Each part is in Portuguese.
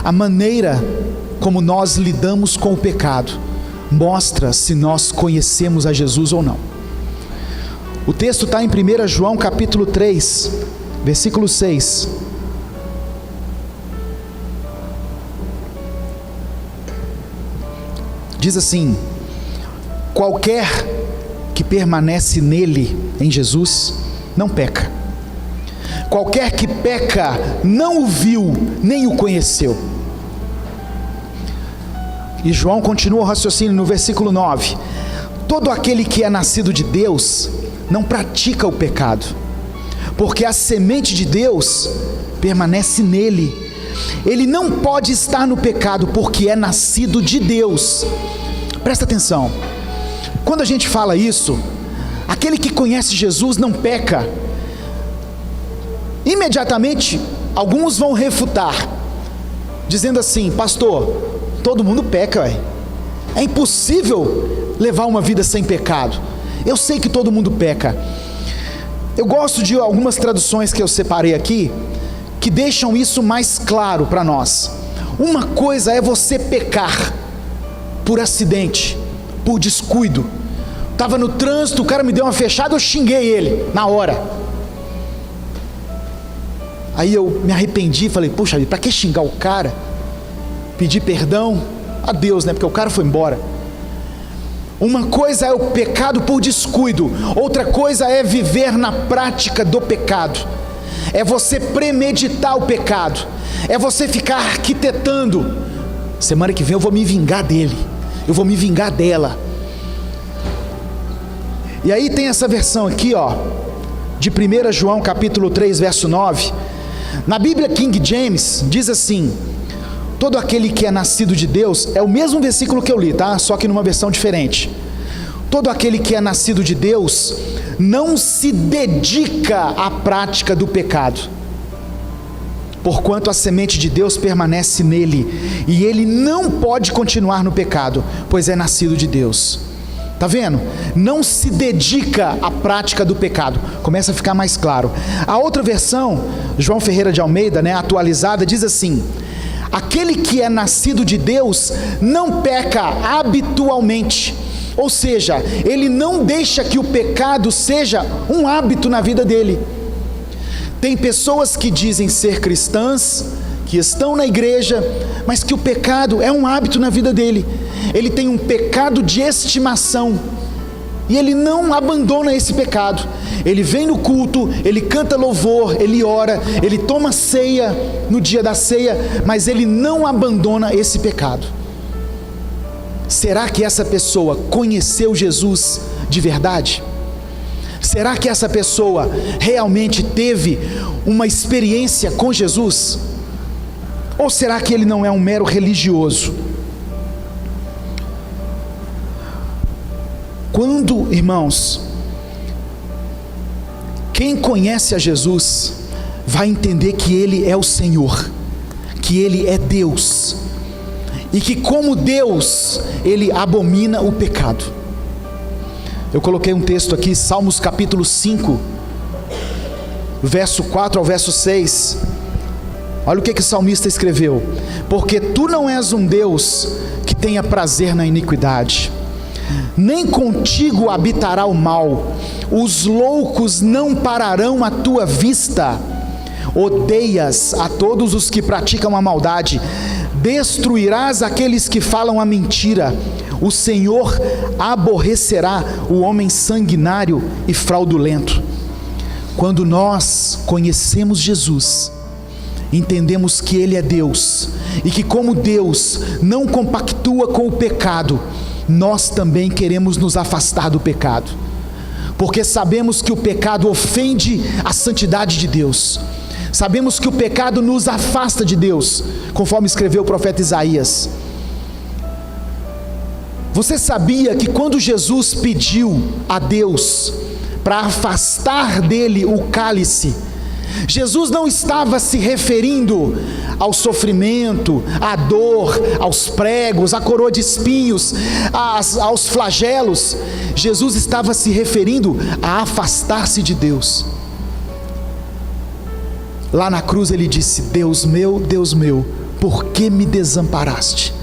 A maneira como nós lidamos com o pecado mostra se nós conhecemos a Jesus ou não. O texto está em 1 João capítulo 3, versículo 6. Diz assim: qualquer que permanece nele, em Jesus, não peca. Qualquer que peca não o viu, nem o conheceu. E João continua o raciocínio no versículo 9: todo aquele que é nascido de Deus não pratica o pecado, porque a semente de Deus permanece nele. Ele não pode estar no pecado, porque é nascido de Deus. Presta atenção, quando a gente fala isso, aquele que conhece Jesus não peca. Imediatamente, alguns vão refutar, dizendo assim: pastor, todo mundo peca, é impossível levar uma vida sem pecado. Eu sei que todo mundo peca. Eu gosto de algumas traduções que eu separei aqui, que deixam isso mais claro para nós. Uma coisa é você pecar por acidente, por descuido. Estava no trânsito, o cara me deu uma fechada, eu xinguei ele na hora. Aí eu me arrependi, falei: puxa vida, para que xingar o cara? Pedi perdão a Deus, porque o cara foi embora. Uma coisa é o pecado por descuido, outra coisa é viver na prática do pecado. É você premeditar o pecado, é você ficar arquitetando: semana que vem eu vou me vingar dele, eu vou me vingar dela. E aí tem essa versão aqui, de 1 João capítulo 3, verso 9. Na Bíblia King James diz assim: todo aquele que é nascido de Deus, é o mesmo versículo que eu li, tá? Só que numa versão diferente. Todo aquele que é nascido de Deus não se dedica à prática do pecado, porquanto a semente de Deus permanece nele, e ele não pode continuar no pecado, pois é nascido de Deus. Está vendo? Não se dedica à prática do pecado. Começa a ficar mais claro. A outra versão, João Ferreira de Almeida, atualizada, diz assim: aquele que é nascido de Deus não peca habitualmente. Ou seja, ele não deixa que o pecado seja um hábito na vida dele. Tem pessoas que dizem ser cristãs, que estão na igreja, mas que o pecado é um hábito na vida dele. Ele tem um pecado de estimação, e ele não abandona esse pecado. Ele vem no culto, ele canta louvor, ele ora, ele toma ceia no dia da ceia, mas ele não abandona esse pecado. Será que essa pessoa conheceu Jesus de verdade? Será que essa pessoa realmente teve uma experiência com Jesus? Ou será que ele não é um mero religioso? Quando, irmãos, quem conhece a Jesus vai entender que Ele é o Senhor, que Ele é Deus, e que como Deus, Ele abomina o pecado. Eu coloquei um texto aqui, Salmos capítulo 5, verso 4 ao verso 6. Olha o que o salmista escreveu: porque tu não és um Deus que tenha prazer na iniquidade, nem contigo habitará o mal, os loucos não pararão à tua vista. Odeias a todos os que praticam a maldade, destruirás aqueles que falam a mentira. O Senhor aborrecerá o homem sanguinário e fraudulento. Quando nós conhecemos Jesus, entendemos que Ele é Deus, e que como Deus não compactua com o pecado, nós também queremos nos afastar do pecado, porque sabemos que o pecado ofende a santidade de Deus. Sabemos que o pecado nos afasta de Deus, conforme escreveu o profeta Isaías. Você sabia que quando Jesus pediu a Deus para afastar dele o cálice, Jesus não estava se referindo ao sofrimento, à dor, aos pregos, à coroa de espinhos, aos flagelos. Jesus estava se referindo a afastar-se de Deus. Lá na cruz ele disse: Deus meu, por que me desamparaste?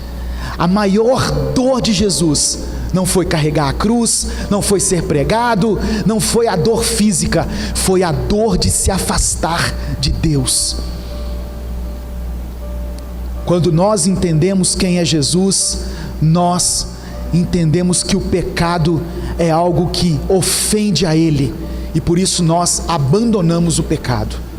A maior dor de Jesus não foi carregar a cruz, não foi ser pregado, não foi a dor física, foi a dor de se afastar de Deus. Quando nós entendemos quem é Jesus, nós entendemos que o pecado é algo que ofende a Ele, e por isso nós abandonamos o pecado.